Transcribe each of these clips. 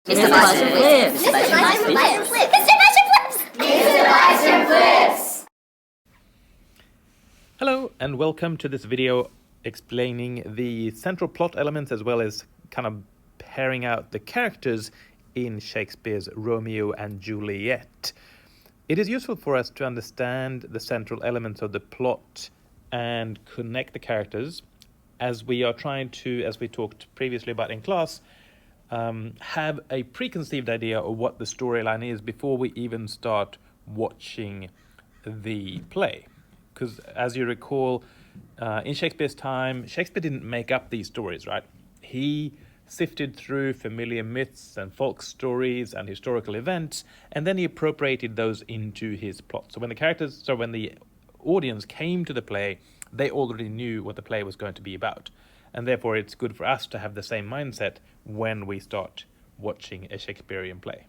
Mr. Bison Flips! Mr. Bison Flips! Mr. Bison Flips! Mr. Bison Flips! Hello and welcome to this video explaining the central plot elements as well as kind of pairing out the characters in Shakespeare's Romeo and Juliet. It is useful for us to understand the central elements of the plot and connect the characters as we are trying to, as we talked previously about in class, have a preconceived idea of what the storyline is before we even start watching the play. Because as you recall, in Shakespeare's time, Shakespeare didn't make up these stories, right? He sifted through familiar myths and folk stories and historical events, and then he appropriated those into his plot. So when the audience came to the play, they already knew what the play was going to be about. And therefore it's good for us to have the same mindset when we start watching a Shakespearean play.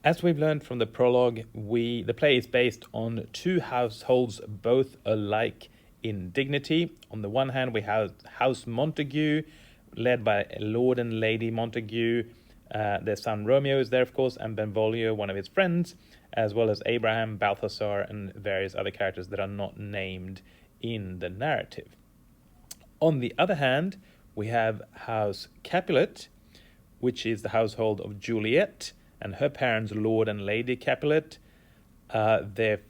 As we've learned from the prologue, the play is based on two households, both alike in dignity. On the one hand, we have House Montague, led by Lord and Lady Montague. Their son Romeo is there, of course, and Benvolio, one of his friends, as well as Abraham, Balthasar, and various other characters that are not named in the narrative. On the other hand, we have House Capulet, which is the household of Juliet and her parents, Lord and Lady Capulet, their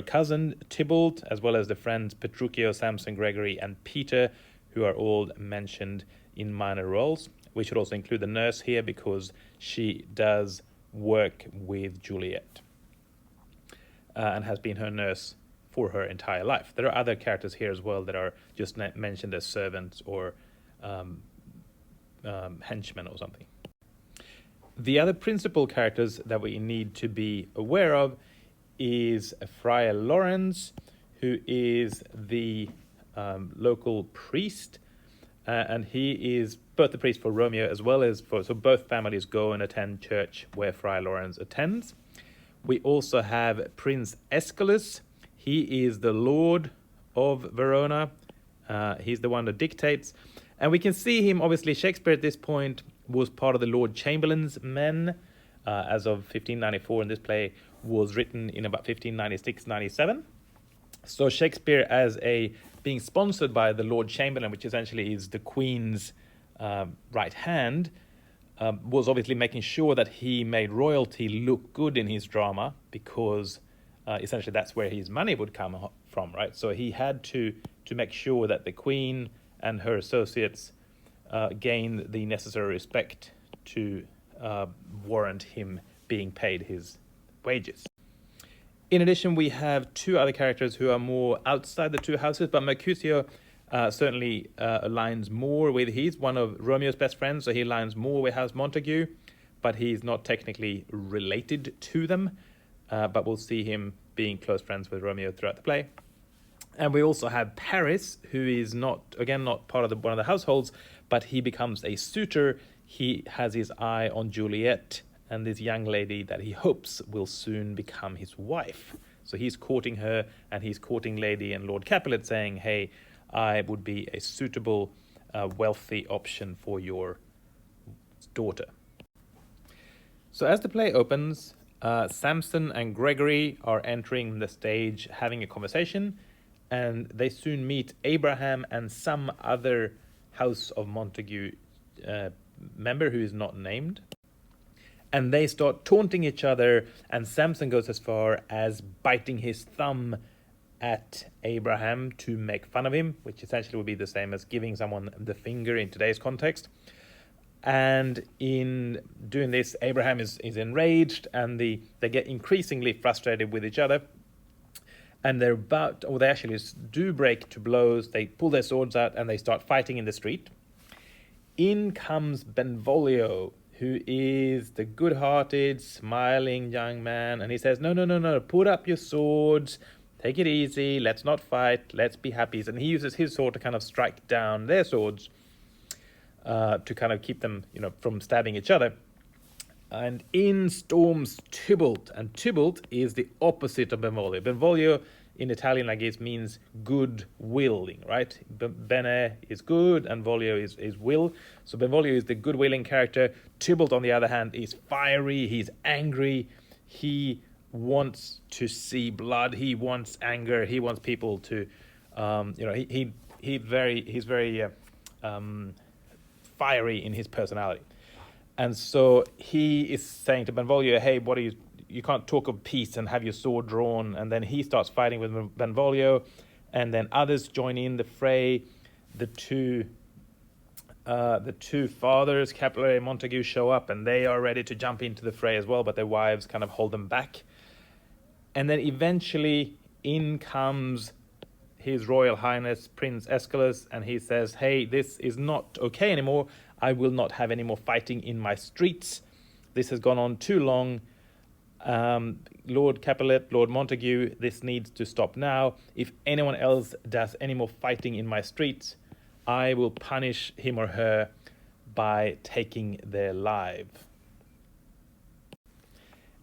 cousin Tybalt, as well as the friends Petruchio, Samson, Gregory, and Peter, who are all mentioned in minor roles. We should also include the nurse here because she does work with Juliet and has been her nurse for her entire life. There are other characters here as well that are just mentioned as servants or henchmen or something. The other principal characters that we need to be aware of is Friar Lawrence, who is the local priest, and he is both the priest for Romeo as well as so both families go and attend church where Friar Lawrence attends. We also have Prince Aeschylus. He is the Lord of Verona. He's the one that dictates. And we can see him, obviously, Shakespeare at this point was part of the Lord Chamberlain's men as of 1594, and this play was written in about 1596-97. So Shakespeare, being sponsored by the Lord Chamberlain, which essentially is the Queen's right hand, was obviously making sure that he made royalty look good in his drama because essentially that's where his money would come from, right? So he had to make sure that the Queen and her associates gained the necessary respect to warrant him being paid his wages. In addition, we have two other characters who are more outside the two houses, but Mercutio certainly aligns more with, he's one of Romeo's best friends, so he aligns more with House Montague, but he's not technically related to them. But we'll see him being close friends with Romeo throughout the play. And we also have Paris, who is not part of one of the households, but he becomes a suitor. He has his eye on Juliet and this young lady that he hopes will soon become his wife. So he's courting her, and he's courting Lady and Lord Capulet, saying, hey, I would be a suitable, wealthy option for your daughter. So as the play opens, Samson and Gregory are entering the stage having a conversation, and they soon meet Abraham and some other House of Montague member who is not named. And they start taunting each other, and Samson goes as far as biting his thumb at Abraham to make fun of him, which essentially would be the same as giving someone the finger in today's context. And in doing this, Abraham is enraged, and they get increasingly frustrated with each other. And they actually do break to blows. They pull their swords out and they start fighting in the street. In comes Benvolio, who is the good-hearted, smiling young man. And he says, no, put up your swords. Take it easy. Let's not fight. Let's be happy. And he uses his sword to kind of strike down their swords, to kind of keep them, from stabbing each other. And in storms Tybalt, and Tybalt is the opposite of Benvolio. Benvolio in Italian, I guess, means good willing, right? Bene is good and voglio is will. So Benvolio is the good willing character. Tybalt, on the other hand, is fiery, he's angry, he wants to see blood, he wants anger, he wants people to, he's very fiery in his personality. And so he is saying to Benvolio, hey, what are you can't talk of peace and have your sword drawn. And then he starts fighting with Benvolio, and then others join in the fray. The two fathers, Capulet and Montague, show up, and they are ready to jump into the fray as well, but their wives kind of hold them back. And then eventually in comes His Royal Highness Prince Aeschylus, and he says, hey, this is not okay anymore. I will not have any more fighting in my streets. This has gone on too long. Lord Capulet, Lord Montague, this needs to stop now. If anyone else does any more fighting in my streets, I will punish him or her by taking their life.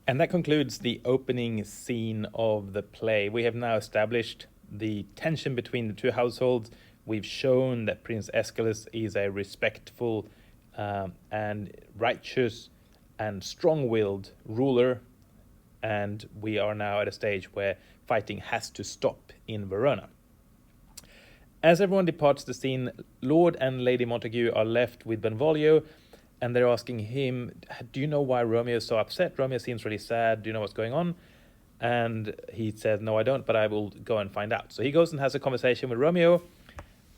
And that concludes the opening scene of the play. We have now established the tension between the two households. We've shown that Prince Aeschylus is a respectful and righteous and strong-willed ruler, and we are now at a stage where fighting has to stop in Verona. As everyone departs the scene, Lord and Lady Montague are left with Benvolio, and they're asking him, do you know why Romeo is so upset? Romeo seems really sad. Do you know what's going on? And he says, no, I don't, but I will go and find out. So he goes and has a conversation with Romeo,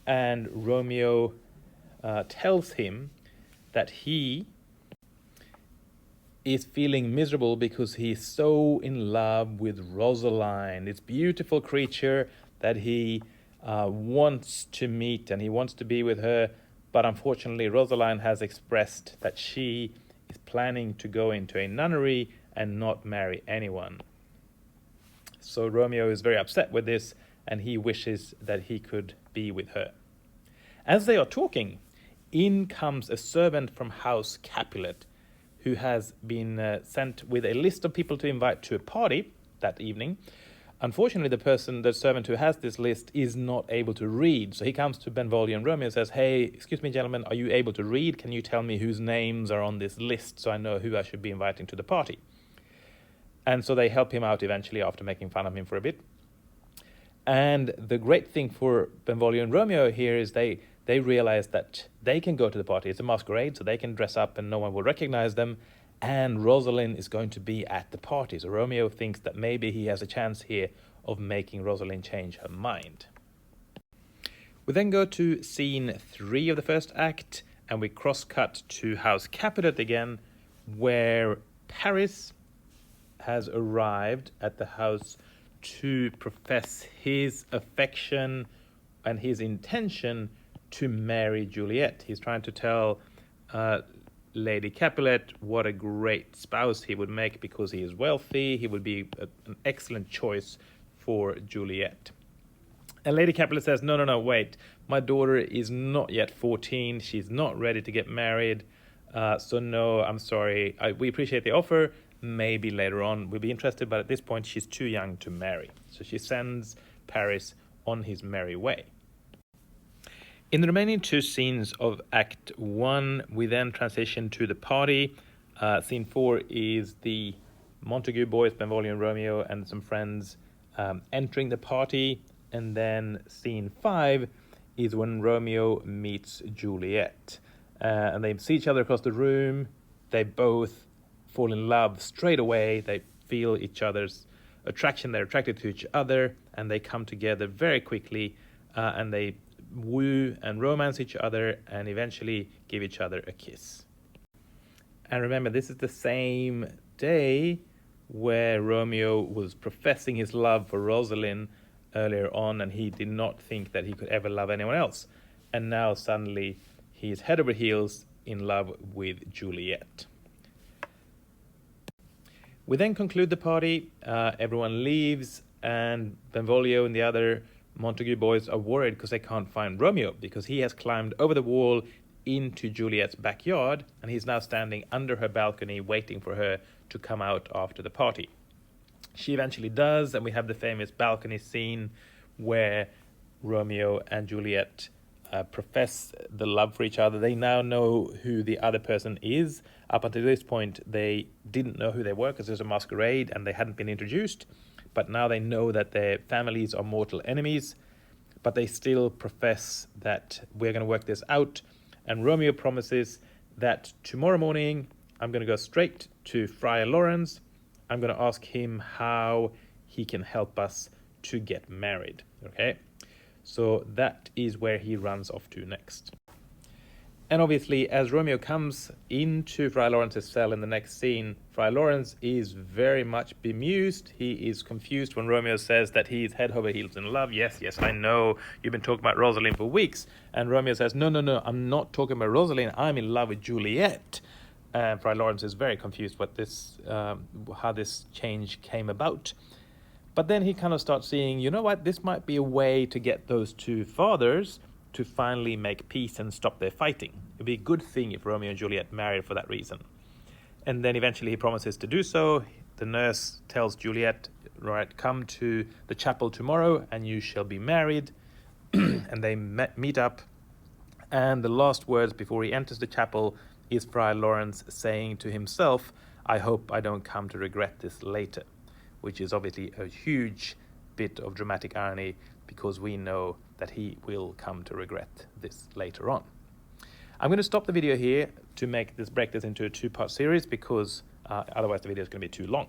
and Romeo tells him that he is feeling miserable because he's so in love with Rosaline, this beautiful creature that he wants to meet and he wants to be with her. But unfortunately, Rosaline has expressed that she is planning to go into a nunnery and not marry anyone. So Romeo is very upset with this, and he wishes that he could be with her. As they are talking, in comes a servant from House Capulet, who has been sent with a list of people to invite to a party that evening. Unfortunately, the servant who has this list is not able to read. So he comes to Benvolio and Romeo and says, hey, excuse me, gentlemen, are you able to read? Can you tell me whose names are on this list so I know who I should be inviting to the party? And so they help him out eventually after making fun of him for a bit. And the great thing for Benvolio and Romeo here is they realize that they can go to the party. It's a masquerade, so they can dress up and no one will recognize them. And Rosaline is going to be at the party. So Romeo thinks that maybe he has a chance here of making Rosaline change her mind. We then go to scene 3 of the first act, and we cross-cut to House Capulet again, where Paris has arrived at the house to profess his affection and his intention to marry Juliet. He's trying to tell Lady Capulet what a great spouse he would make because he is wealthy. He would be an excellent choice for Juliet. And Lady Capulet says, no, wait. My daughter is not yet 14. She's not ready to get married. So no, I'm sorry. We appreciate the offer. Maybe later on we'll be interested, but at this point she's too young to marry. So she sends Paris on his merry way. In the remaining 2 scenes of Act 1, we then transition to the party. Scene 4 is the Montague boys, Benvolio and Romeo, and some friends entering the party. And then scene 5 is when Romeo meets Juliet. And they see each other across the room. They both fall in love straight away. They feel each other's attraction. They're attracted to each other, and they come together very quickly, and they woo and romance each other and eventually give each other a kiss. And remember, this is the same day where Romeo was professing his love for Rosaline earlier on, and he did not think that he could ever love anyone else. And now suddenly he is head over heels in love with Juliet. We then conclude the party. Everyone leaves, and Benvolio and the other Montague boys are worried because they can't find Romeo, because he has climbed over the wall into Juliet's backyard, and he's now standing under her balcony waiting for her to come out after the party. She eventually does, and we have the famous balcony scene where Romeo and Juliet profess the love for each other. They now know who the other person is. Up until this point, they didn't know who they were because there's a masquerade and they hadn't been introduced. But now they know that their families are mortal enemies, but they still profess that we're going to work this out. And Romeo promises that tomorrow morning, I'm going to go straight to Friar Lawrence. I'm going to ask him how he can help us to get married. Okay? So that is where he runs off to next. And obviously, as Romeo comes into Friar Lawrence's cell in the next scene, Friar Lawrence is very much bemused. He is confused when Romeo says that he's head over heels in love. Yes, I know. You've been talking about Rosalind for weeks. And Romeo says, no, I'm not talking about Rosalind. I'm in love with Juliet. And Friar Lawrence is very confused what this, how this change came about. But then he kind of starts seeing, you know what, this might be a way to get those two fathers to finally make peace and stop their fighting. It'd be a good thing if Romeo and Juliet married for that reason. And then eventually he promises to do so. The nurse tells Juliet, right, come to the chapel tomorrow and you shall be married. And they meet up. And the last words before he enters the chapel is Friar Lawrence saying to himself, I hope I don't come to regret this later, which is obviously a huge bit of dramatic irony because we know that he will come to regret this later on. I'm going to stop the video here to break this into a two-part series because otherwise the video is going to be too long.